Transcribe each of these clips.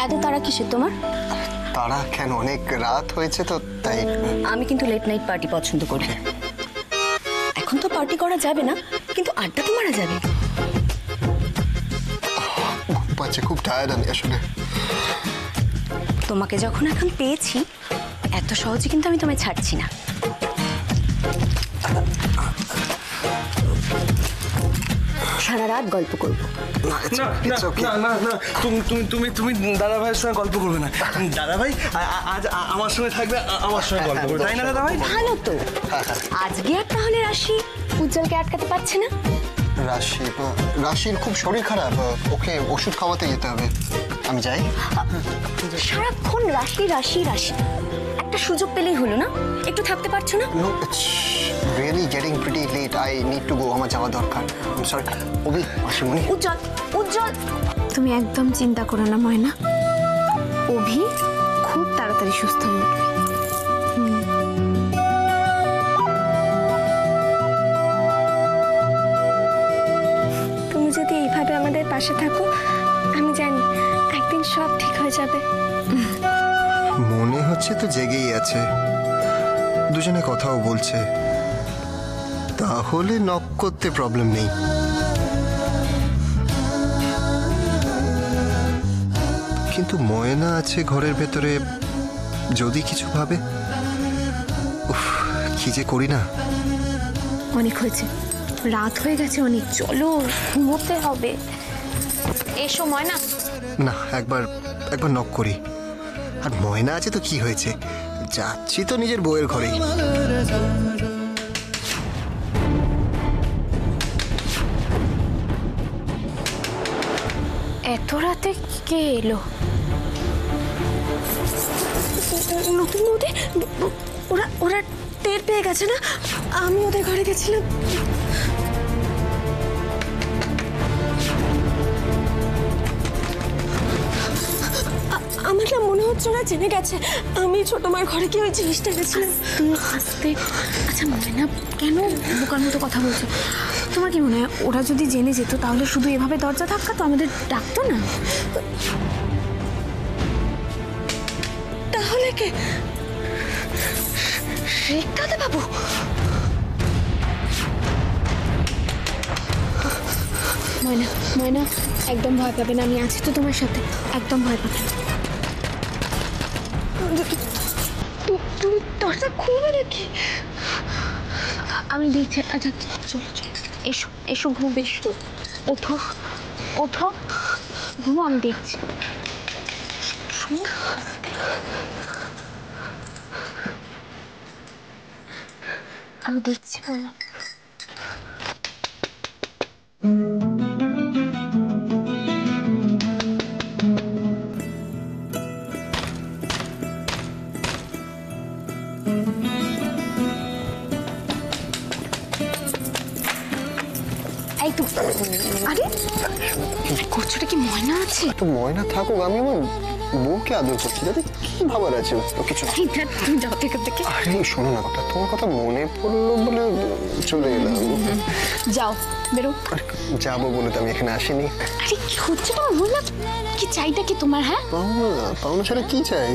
এত তারা কিসের তোমার? তারা কেন, অনেক রাত হয়েছে তো তাই। আমি কিন্তু লেট নাইট পার্টি পছন্দ করি। এখন তো পার্টি করা যাবে না, কিন্তু আড্ডা তো মারা যাবে। পাচ্ছে, খুব টায়ার্ড আমি আসলে। তোমাকে যখন এখন পেয়েছি, এত সহজে কিন্তু আমি তোমায় ছাড়ছি না। সারা রাত গল্প করবো। তুমি দাদা ভাইয়ের সঙ্গে গল্প করবে না। দাদা ভাই আজ আমার সঙ্গে থাকবে, আমার সঙ্গে গল্প করবে, তাই না দাদা ভাই? ভালো তো। আজকে আর তাহলে রাশি উজ্জ্বলকে আটকাতে পারছে না। রাশির খুব শরীর খারাপ, ওকে ওষুধ খাওয়াতে যেতে হবে। আমি যাই। সারাক্ষণ রাশি রাশি রাশি, একটা সুযোগ পেলেই হলো না? একটু থাকতে পারছো না? No, it's really getting pretty late. I need to go. আমার যাওয়া দরকার। I'm sorry. অভি, মাসিমণি। উজ্জ্বল, উজ্জ্বল, তুমি একদম চিন্তা করো না ময়না, অভি খুব তাড়াতাড়ি সুস্থ হয়ে উঠবে। তুমি যদি এইভাবে আমাদের পাশে থাকো, আমি জানি একদিন সব ঠিক হয়ে যাবে। মনে হচ্ছে তো জেগেই আছে, দুজনে কথাও বলছে, তাহলে নক করতে প্রবলেম নেই। কিন্তু ময়না আছে ঘরের ভেতরে, যদি কিছু ভাবে, উফ, কি যে করি না। অনেক হয়েছে, রাত হয়ে গেছে অনেক, চলো ঘুমোতে হবে। এসো ময়না। না, একবার নক করি। আর ময়না আছে তো কি হয়েছে, যাচ্ছি তো নিজের বউয়ের ঘরেই। এত রাতে কে এলো? নতুন বৌদি, ওরা টের পেয়ে গেছে না? আমি ওদের ঘরে গেছিলাম। আমার না মনে হচ্ছে ওরা জেনে গেছে আমি ছোট মার ঘরে গিয়ে ওই জিনিসটা গেছিলাম। আস্তে। আচ্ছা ময়না, কেন বোকার মতো কথা বলছো? তোমার কি মনে হয় ওরা যদি জেনে যেত তাহলে শুধু এভাবে দরজা ধাক্কাতো, আমাদের ডাকতো না? তাহলে কে? শেখ দাদা বাবু? ময়না, ময়না, একদম ভয় পাবে না, আমি আছি তো তোমার সাথে, একদম ভয় পাবে না। তুমি দরজা খুলবে নাকি? আমি দেখছি। আচ্ছা চলো চলো, এসো এসো, ঘুম, এসো, ওঠো ওঠো, ঘুমো, আমি দেখছি। আমি দেখছি। বলো। এই তো, আরে করছোটা কি ময়না আছে? তো ময়না থাকুক, আমি আমার বউকে আদর করছি, যাতে কি ভাবার আছে তো কিছু। তুমি যাও থেকে থেকে। আরে শোনো না, কথা তোমার কথা মনে পড়লো বলে চলে এলাম। যাও, বেরো। যাবো বলে তো আমি এখানে আসিনি। আরে কি হচ্ছে তোমার? ময়না, কি চাইটা কি তোমার? হ্যাঁ, পাওনা ছাড়া কি চাই?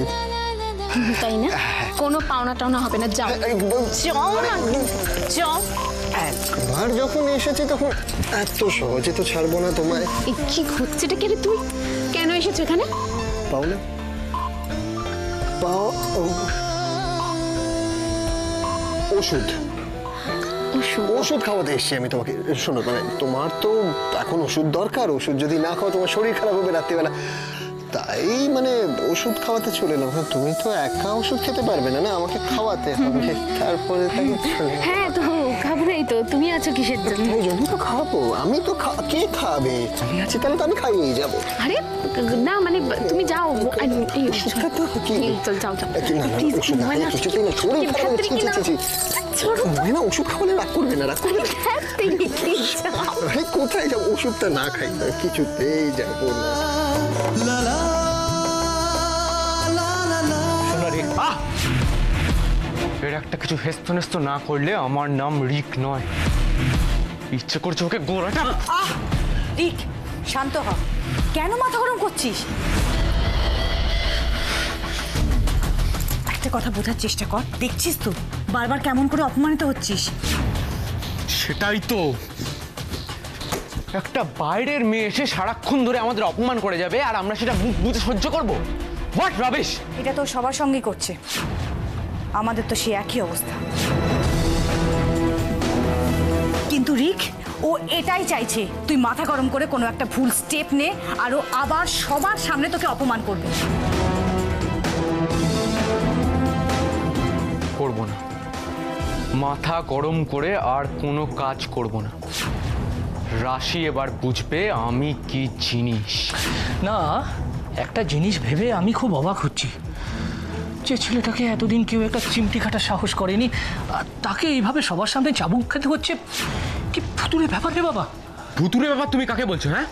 তাই না? কোনো পাওনা টাওনা হবে না, যাও যাও না, যাও। একবার যখন এসেছি তখন এত সহজে তো ছাড়বো না তোমায়। এই কি হচ্ছেটা কি রে? তুই কেন এসেছো এখানে? পাওনা ওষুধ ওষুধ খাওয়াতে এসছি আমি তোমাকে। শোনো, মানে তোমার তো এখন ওষুধ দরকার, ওষুধ যদি না খাও তোমার শরীর খারাপ হবে রাত্রিবেলা, তাই মানে ওষুধ খাওয়াতে চলে এলাম। তুমি তো একা ওষুধ খেতে পারবে না, না আমাকে খাওয়াতে হবে, তারপরে তাই। হ্যাঁ তো খাবো, তো তুমি আছো কিসের জন্য? ওই জন্য তো খাবো আমি, তো কে খাবে? আমি আছি তাহলে তো আমি খাইয়েই যাবো। আরে না, মানে তুমি যাও, এই ওষুধটা তো কি? চল যাও যাও, প্লিজ। ময়না কিছুতেই না, শরীর খারাপ হচ্ছে। ময়না ওষুধ খাওয়ালে রাগ করবে না, রাগ করবে না। আরে কোথায় যাবো? ওষুধটা না খাই না কিছুতেই যাবো না। এর একটা কিছু হেস্ত নেস্ত না করলে আমার নাম রিক নয়। ইচ্ছে করছে ওকে গোড়াটা। রিক, শান্ত হ। কেন মাথা গরম করছিস? একটা কথা বোঝার চেষ্টা কর। দেখছিস তো বারবার কেমন করে অপমানিত হচ্ছিস। সেটাই তো, একটা বাইরের মেয়ে এসে সারাক্ষণ ধরে আমাদের অপমান করে যাবে আর আমরা সেটা মুখ বুঝে সহ্য করব? What rubbish! এটা তো সবার সঙ্গেই করছে, আমাদের তো সে একই অবস্থা। কিন্তু রিক, ও এটাই চাইছে তুই মাথা গরম করে কোনো একটা ভুল স্টেপ নে আর ও আবার সবার সামনে তোকে অপমান করবে। করব না, মাথা গরম করে আর কোনো কাজ করব না। রাশি এবার বুঝবে আমি কি জিনিস। না, একটা জিনিস ভেবে আমি খুব অবাক হচ্ছি, যে ছেলেটাকে এতদিন কেউ একটা চিমটি কাটার সাহস করেনি, আর তাকে এইভাবে সবার সামনে চাবুক খেতে হচ্ছে। কি ভুতুরে ব্যাপার রে বাবা! ভুতুরে ব্যাপার তুমি কাকে বলছো? হ্যাঁ,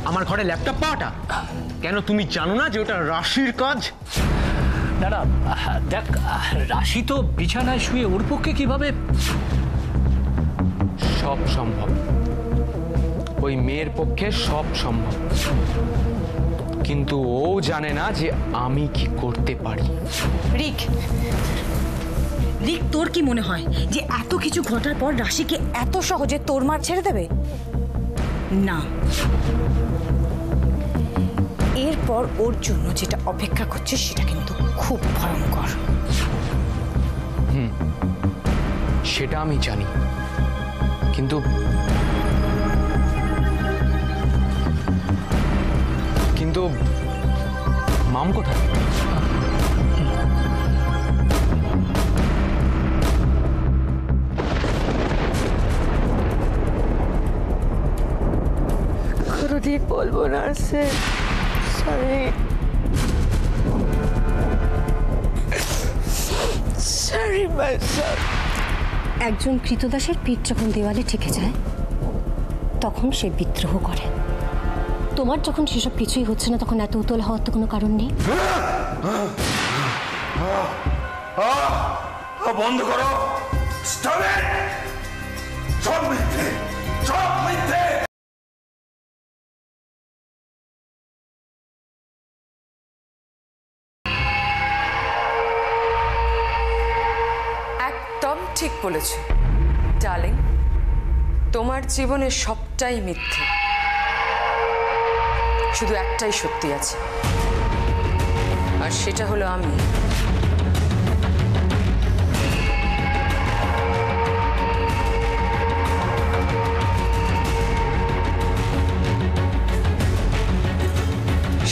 আমার ঘরে ল্যাপটপ পাওয়াটা কেন তুমি জানো না যে ওটা রাশির কাজ? না না, দেখ, রাশি তো বিছানায় শুয়ে, ওর পক্ষে কিভাবে? সব সম্ভব, ওই মেয়ের পক্ষে সব সম্ভব, কিন্তু ও জানে না যে আমি কি করতে পারি। রিক, রিক, তোর কি মনে হয় যে এত কিছু ঘটার পর রাশিকে এত সহজে তোর মার ছেড়ে দেবে? না, এরপর ওর জন্য যেটা অপেক্ষা করছে সেটা কিন্তু খুব ভয়ঙ্কর। সেটা আমি জানি, কিন্তু কিন্তু মাম কোথায়? ঠিক বলবো না স্যার, সরি সরি মাই সন। একজন কৃতদাসের পিঠ যখন দেওয়ালে ঠেকে যায় তখন সে বিদ্রোহ করে। তোমার যখন সেসব কিছুই হচ্ছে না তখন এত উতলা হওয়ার তো কোনো কারণ নেই। বন্ধ করো, স্টপ ইট! সব মিথ্যে, সব মিথ্যে! একদম ঠিক বলেছ ডার্লিং, তোমার জীবনে সবটাই মিথ্যে, শুধু একটাই সত্যি আছে, আর সেটা হলো আমি।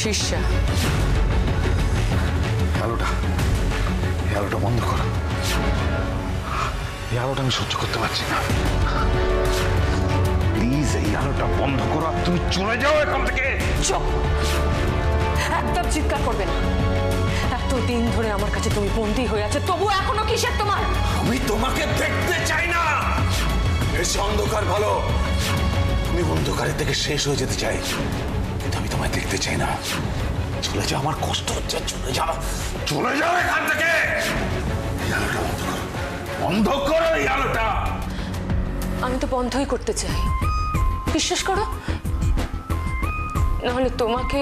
শিষ্যা, আলোটা বন্ধ করো। এই আলোটা আমি সহ্য করতে পারছি না। প্লিজ এই আলোটা বন্ধ করো, তুমি চলে যাও এখান থেকে। চুপ! একদম চিৎকার করবে না। এতদিন ধরে আমার কাছে তুমি বন্দী হয়ে আছে, তবু এখনো কিসের তোমার? আমি তোমাকে দেখতে চাই না। এসে অন্ধকার ভালো, তুমি অন্ধকারের থেকে শেষ হয়ে যেতে চাই, কিন্তু আমি তোমায় দেখতে চাই না। চলে যাও, আমার কষ্ট হচ্ছে। চলে যাও, চলে যাও এখান থেকে। এই আলোটা বন্ধ করো, বন্ধ করো এই আলোটা। আমি তো বন্ধই করতে চাই, বিশ্বাস করো, নাহলে তোমাকে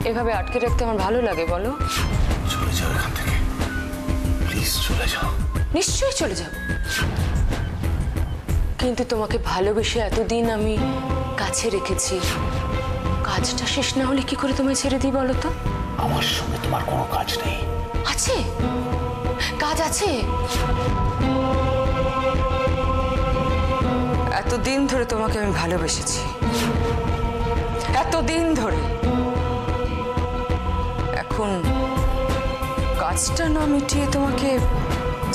এভাবে আটকে রাখতে আমার ভালো লাগে বলো? চলে যাও এখান থেকে, প্লিজ চলে যাও। নিশ্চয়ই চলে যাব, কিন্তু তোমাকে ভালোবেসে এতদিন আমি কাছে রেখেছি, কাজটা শেষ না হলে কি করে তোমায় ছেড়ে দিই বলো তো? আমার সঙ্গে তোমার কোনো কাজ নেই। আছে, কাজ আছে। এতদিন ধরে তোমাকে আমি ভালোবেসেছি, এতদিন ধরে। এখন কাজটা না মিটিয়ে তোমাকে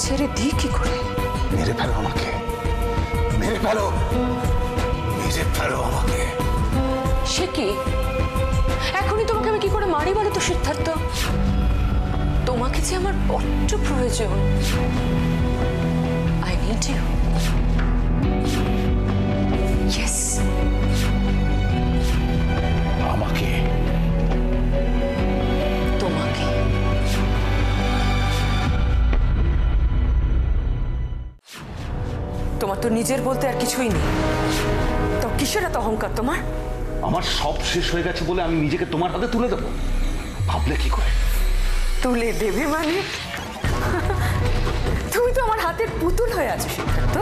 ছেড়ে দিই কি করে? মেরে ফেলো আমাকে, মেরে ফেলো, মেরে ফেলো আমাকে। সে কি? এখনই তোমাকে আমি কি করে মারি বলো তো সিদ্ধার্থ? তোমাকে যে আমার বড্ড প্রয়োজন। I need you. ইয়েস। আমাকে? তোমাকে। তোমার তো নিজের বলতে আর কিছুই নেই, তবে কিসের এত অহংকার তোমার? আমার সব শেষ হয়ে গেছে বলে আমি নিজেকে তোমার হাতে তুলে দেবো? ভাবলে কি করে? তুলে দেবে মানে? তুমি তো আমার হাতের পুতুল হয়ে আছো সিদ্ধার্থ।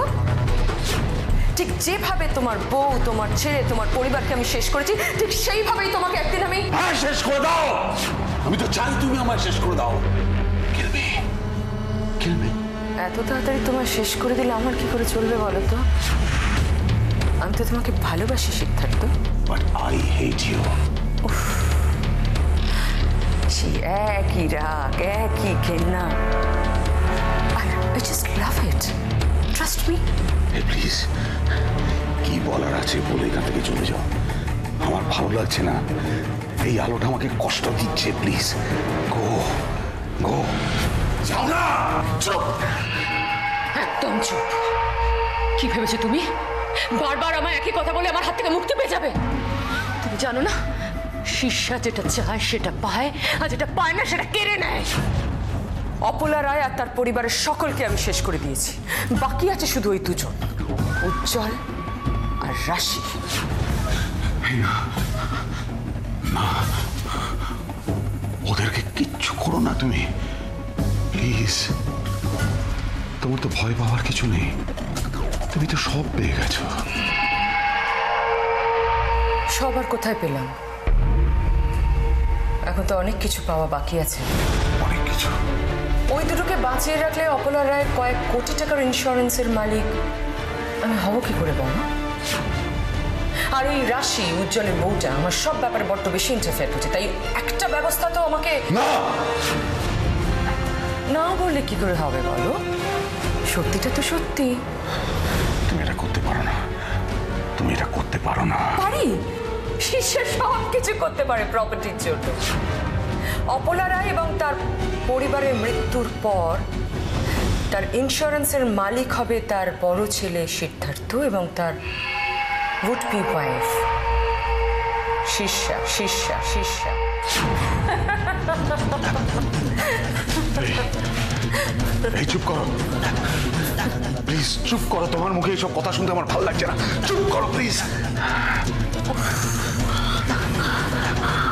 ঠিক যেভাবে তোমার বউ, তোমার ছেলে, তোমার পরিবারকে আমি শেষ করেছি, ঠিক সেইভাবেই তোমাকে একদিন আমি শেষ করে দাও। আমি তো চাই তুমি আমায় শেষ করে দাও। কিলবে এত তাড়াতাড়ি তোমায় শেষ করে দিলে আমার কি করে চলবে বলো তো? আমি তো তোমাকে ভালোবাসি Siddharth. But I hate you. সেই একই রাগ, একই ঘেন্না। I just love it. Trust me. Please, কি বলার আছে বলে এখান থেকে চলে যাও। আমার ভালো লাগছে না, এই আলোটা আমাকে কষ্ট দিচ্ছে। প্লিজ গো গো, যাও না। চুপ, একদম চুপ। কি ভেবেছো তুমি বারবার আমায় একই কথা বলে আমার হাত থেকে মুক্তি পেয়ে যাবে? তুমি জানো না, শিষ্যা যেটা চায় সেটা পায়, আর যেটা পায় না সেটা কেড়ে নেয়। অপলা রায় আর তার পরিবারের সকলকে আমি শেষ করে দিয়েছি। বাকি আছে শুধু ওই দুজন, উজ্জ্বল আর রাশি। না, ওদেরকে কিচ্ছু করো না তুমি, প্লিজ। তোমার তো ভয় পাওয়ার কিছু নেই, তুমি তো সব পেয়ে গেছো। সবার কোথায় পেলাম? এখন তো অনেক কিছু পাওয়া বাকি আছে। অনেক কিছু। ওই দুটোকে বাঁচিয়ে রাখলে অপলা রায় কয়েক কোটি টাকার ইন্স্যুরেন্সের মালিক আমি হব কি করে বলো? আর ওই রাশি, উজ্জ্বলের বউটা আমার সব ব্যাপারে বড্ড বেশি ইন্টারফেয়ার করছে, তাই একটা ব্যবস্থা তো আমাকে না বললে কি করে হবে বলো? সত্যিটা তো সত্যি। তুমি এটা করতে পারো না, তুমি এটা করতে পারো না। পারি, শিষ্য সব কিছু করতে পারে প্রপার্টির জন্য। অপলা রায় এবং তার পরিবারের মৃত্যুর পর তার ইন্স্যুরেন্সের মালিক হবে তার বড় ছেলে সিদ্ধার্থ এবং তার would be wife শিষ্যা। শিষ্যা শিষ্যা এই চুপ করো প্লিজ, চুপ করো। তোমার মুখে এইসব কথা শুনতে আমার ভালো লাগছে না। চুপ করো প্লিজ।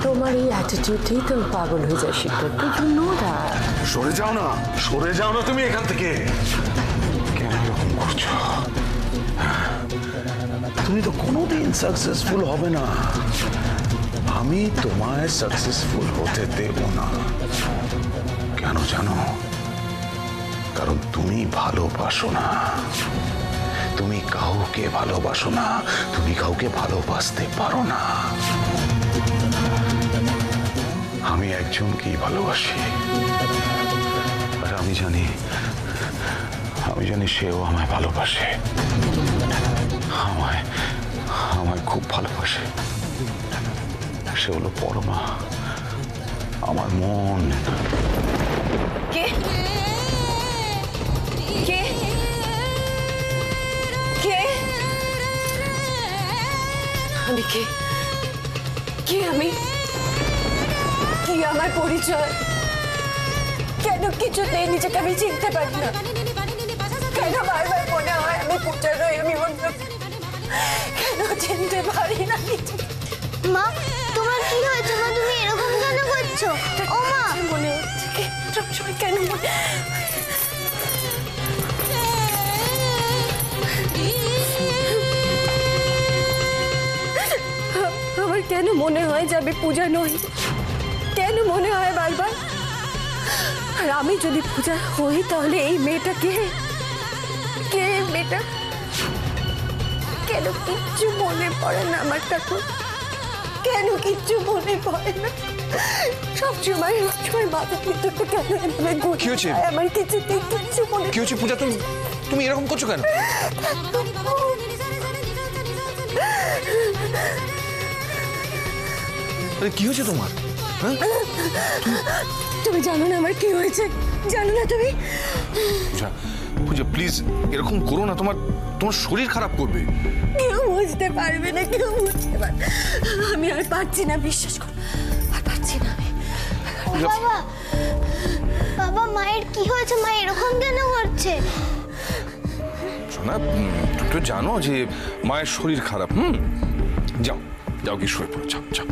তোমার এই অ্যাটিটিউডেই তো পাগল হয়ে যায় সিদ্ধার্থ। You know that. সরে যাও না, সরে যাও না তুমি এখান থেকে। কেন এরকম করছো? তুমি তো কোনোদিন সাকসেসফুল হবে না। আমি তোমায় সাকসেসফুল হতে দেব না। কেন জানো? কারণ তুমি ভালোবাসো না, তুমি কাউকে ভালোবাসো না, তুমি কাউকে ভালোবাসতে পারো না। আমি একজনকেই ভালোবাসি, আর আমি জানি সেও আমায় ভালোবাসে, আমায় খুব ভালোবাসে। সে হলো পরমা, আমার মন। কে কে কে আমি কে? কি আমি? কি আমার পরিচয়? কেন কিছুতেই নিজেকে আমি চিনতে পারি না? কেন বারবার মনে হয় আমি পূজার হয়ে আমি অন্য? কেন চিনতে পারি না নিজেকে? মা, তোমার কি হয়েছে? মা, তুমি এরকম কেন করছো? ও মা, মনে হচ্ছে কি সবসময় কেন মনে আমার কেন মনে হয় যে আমি পূজা নই? কেন মনে হয় বারবার? আর আমি যদি পূজা হই তাহলে এই মেয়েটা কে? কে মেয়েটা? কেন কিচ্ছু মনে পড়ে না আমার ঠাকুর? কেন কিচ্ছু মনে পড়ে না? সবসময় মাথা ভিতরটা কেন এভাবে ঘুরছে? আমার কিছুতেই কিচ্ছু মনে। কি হচ্ছে পূজা? তুমি এরকম করছো কেন? কি হয়েছে তোমার? তুমি জানো না আমার কি হয়েছে? জানো না তুমি? পূজা প্লিজ এরকম করো না, তোমার শরীর খারাপ করবে। কেউ বুঝতে পারবে না, কেউ বুঝতে পারবে। আমি আর পারছি না, বিশ্বাস করো, আর পারছি না আমি। বাবা, বাবা, মায়ের কি হয়েছে? মা এরকম কেন করছে? শোনা, তুমি তো জানো যে মায়ের শরীর খারাপ। যাও যাও, গিয়ে শুয়ে পড়ো, যাও যাও,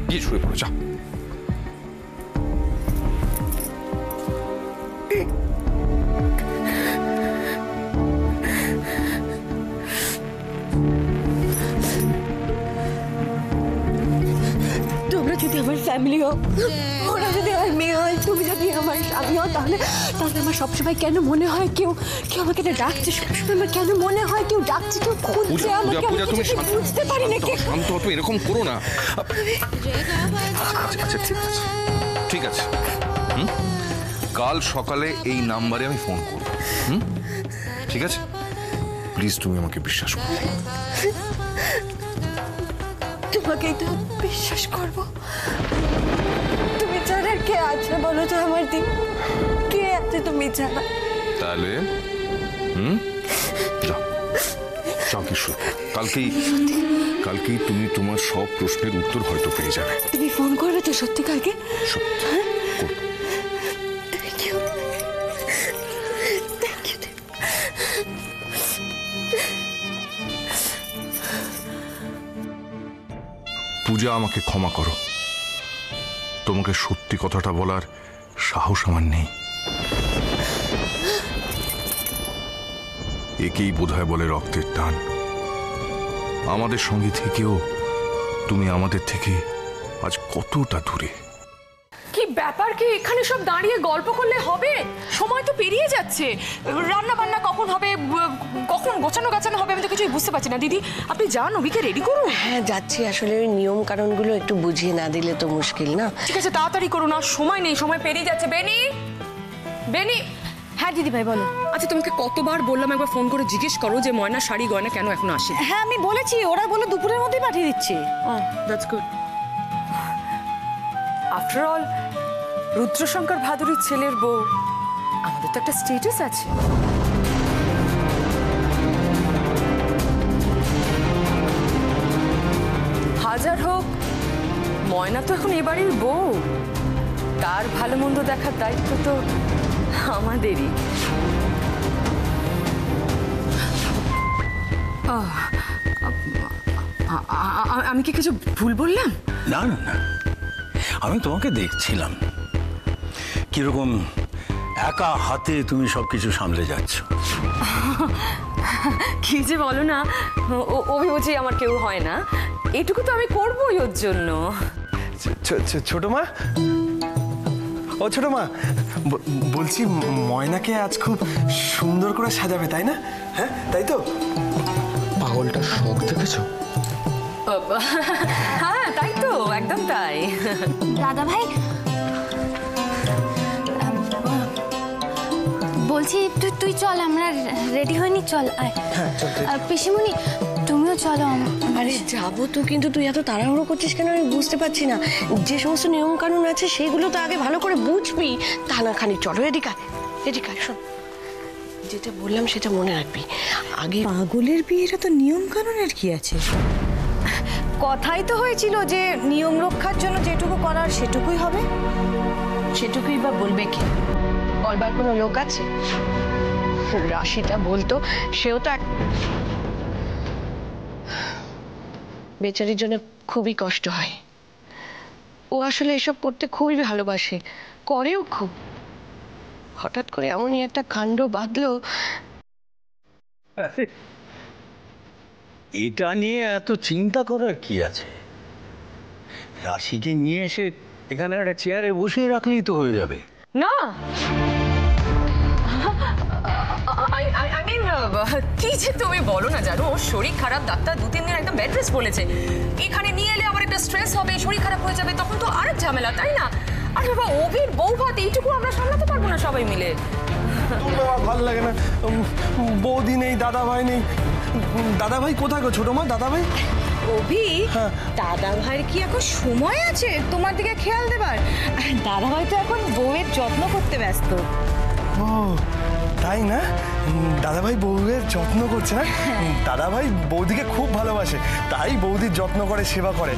গিয়ে শুয়ে পড়ো, যাও। তোমরা যদি আমার ফ্যামিলি হও, ওরা যদি আমার মেয়ে হয়, তুমি যদি আমার স্বামী হও, তাহলে আমার সবসময় কেন মনে হয় কেউ আমাকে ডাকছে, সবসময় আমার কেন মনে হয় কেউ ডাকছে, কেউ খুঁজছে আমাকে, তুমি বুঝতে পারি না। শান্ত হও, তুমি এরকম করো না। আচ্ছা ঠিক আছে, ঠিক আছে। কাল সকালে এই নাম্বারে আমি ফোন করব। ঠিক আছে, প্লিজ তুমি আমাকে বিশ্বাস করো। তোমাকেই তো বিশ্বাস করব। তুমি ছাড়া কে আছে বলো তো আমার দিন? কে আছে তুমি ছাড়া? তাহলে যাও যাও, কি শুরু। কালকেই তুমি তোমার সব প্রশ্নের উত্তর হয়তো পেয়ে যাবে। তুমি ফোন করবে তো সত্যি কালকে? সত্যি করব। Thank you. পূজা, আমাকে ক্ষমা করো, তোমাকে সত্যি কথাটা বলার সাহস আমার নেই। একেই বোধহয় বলে রক্তের টান। আমাদের সঙ্গে থেকেও তুমি আমাদের থেকে আজ কতটা দূরে। কি ব্যাপার, কি এখানে সব দাঁড়িয়ে গল্প করলে হবে? সময় তো পেরিয়ে যাচ্ছে। রান্না বান্না কখন হবে, কখন গোছানো গাছানো হবে, আমি তো কিছুই বুঝতে পারছি না। দিদি আপনি যান, অভিকে রেডি করুন। হ্যাঁ যাচ্ছি, আসলে ওই নিয়ম কারণগুলো একটু বুঝিয়ে না দিলে তো মুশকিল না। ঠিক আছে, তাড়াতাড়ি করুন, আর সময় নেই, সময় পেরিয়ে যাচ্ছে। বেনি। হ্যাঁ দিদি ভাই বলো। আচ্ছা তোমাকে কতবার বললাম একবার ফোন করে জিজ্ঞেস করো যে ময়না শাড়ি গয়না কেন এখনো আসে? হ্যাঁ আমি বলেছি, ওরা বলে দুপুরের মধ্যেই পাঠিয়ে দিচ্ছে। That's good. আফটার অল রুদ্রশঙ্কর ভাদুরীর ছেলের বউ, আমাদের তো একটা স্ট্যাটাস আছে। হাজার হোক ময়না তো এখন এবাড়ির বউ, তার ভালো মন্দ দেখার দায়িত্ব তো আমাদেরই। আমি কি কিছু ভুল বললাম? না না না, আমি তোমাকে দেখছিলাম কিরকম একা হাতে তুমি সবকিছু সামলে যাচ্ছ। কি যে বলো না, অভিবুঝি আমার কেউ হয় না, এটুকু তো আমি করবোই ওর জন্য। ছোট মা, ও ছোট মা, বলছি ময়নাকে আজ খুব সুন্দর করে সাজাবে, তাই না? হ্যাঁ তাই তো? পাগলটা শখ দেখেছো? হ্যাঁ তাই তো, একদম তাই। দাদা ভাই বলছি তুই চল, আমরা রেডি হয়নি, চল আয়। পিসিমণি তুমিও চলো। আরে যাবো তো, কিন্তু তুই এত তাড়াহুড়ো করছিস কেন আমি বুঝতে পারছি না। যে সমস্ত নিয়ম কানুন আছে সেগুলো তো আগে ভালো করে বুঝবি, তা না খানি চলো এদিকে শোন, যেটা বললাম সেটা মনে রাখবি। আগে পাগলের বিয়েটা তো নিয়ম কানুনের কি আছে? কথাই তো হয়েছিল যে নিয়ম রক্ষার জন্য যেটুকু করার সেটুকুই হবে। সেটুকুই বা বলবে কি? বলবার কোনো লোক আছে? রাশিটা বলতো, সেও তো বেচারির জন্য খুবই কষ্ট হয়। ও আসলে এসব করতে খুবই ভালোবাসে, করেও খুব। হঠাৎ করে এমনই একটা কাণ্ড বাঁধলো। এটা নিয়ে এত চিন্তা করার কি আছে? রাশিকে নিয়ে এসে এখানে একটা চেয়ারে বসিয়ে রাখলেই তো হয়ে যাবে। না কি যে তুমি বলো না, জানো ওর শরীর খারাপ, ডাক্তার 2-3 দিন একদম বেড রেস্ট বলেছে। এখানে নিয়ে এলে আবার একটা স্ট্রেস হবে, শরীর খারাপ হয়ে যাবে, তখন তো আরেক ঝামেলা, তাই না? আর বাবা অভির বউ ভাত এইটুকু আমরা সামলাতে পারবো না সবাই মিলে। ভালো লাগে না, বৌদি নেই, দাদা ভাই নেই। দাদা ভাই কোথায় গো ছোট মা? দাদা ভাই অভি, দাদা ভাইয়ের কি এখন সময় আছে তোমার দিকে খেয়াল দেবার? দাদা ভাই তো এখন বউয়ের যত্ন করতে ব্যস্ত। ও তাই না? দাদা ভাই বউয়ের যত্ন করছে না? দাদা ভাই বৌদিকে খুব ভালোবাসে, তাই বৌদির যত্ন করে, সেবা করে।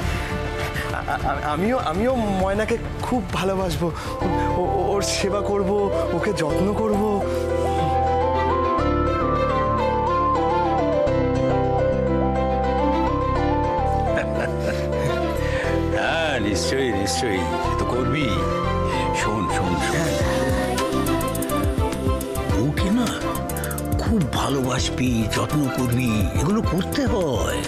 আমিও ময়নাকে খুব ভালোবাসবো, ওর সেবা করব, ওকে যত্ন করব। নিশ্চয়ই নিশ্চয়ই, সে তো করবি। শোন শোন শোন, ওকে না খুব ভালোবাসবি, যত্ন করবি, এগুলো করতে হয়।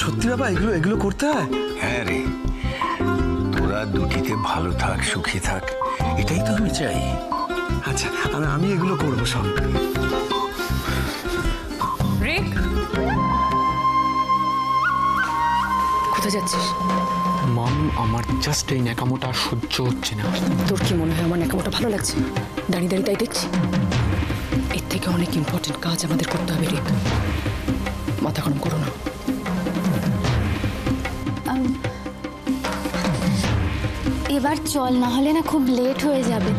সত্যি বাবা, এগুলো এগুলো করতে হয়? হ্যাঁ রে, তোরা দুটিতে ভালো থাক, সুখী থাক, এটাই তো আমি চাই। আচ্ছা, আমি এগুলো করবো সব। রিক, কোথায় যাচ্ছিস? মম, আমার জাস্ট এই ন্যাকামোটা আর সহ্য হচ্ছে না। তোর কি মনে হয় আমার ন্যাকামোটা ভালো লাগছে? দাঁড়িয়ে দাঁড়িয়ে তাই দেখছি। এর থেকে অনেক ইম্পর্টেন্ট কাজ আমাদের করতে হবে রিক, মাথা গরম করো না। এবার চল, না হলে না খুব লেট হয়ে যাবে।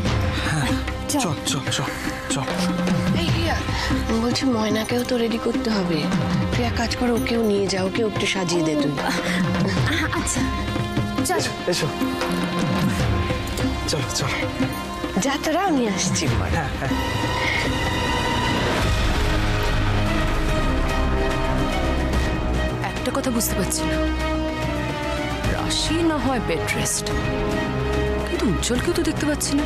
চল চল চল চল। এই রিয়া, বলছি ময়নাকেও তো রেডি করতে হবে। তুই এক কাজ করো, ওকেও নিয়ে যাও, ওকেও একটু সাজিয়ে দে তুই। আচ্ছা চল। এসো, চলো চলো। যা তোরা, আমি আসছি। হ্যাঁ হ্যাঁ। একটা কথা বুঝতে পারছি না, রাশি না হয় বেড রেস্ট, কিন্তু উজ্জ্বলকেও তো দেখতে পাচ্ছি না।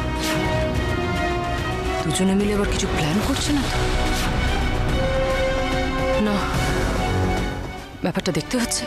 দুজনে মিলে আবার কিছু প্ল্যান করছে না তো? না, ব্যাপারটা দেখতে হচ্ছে।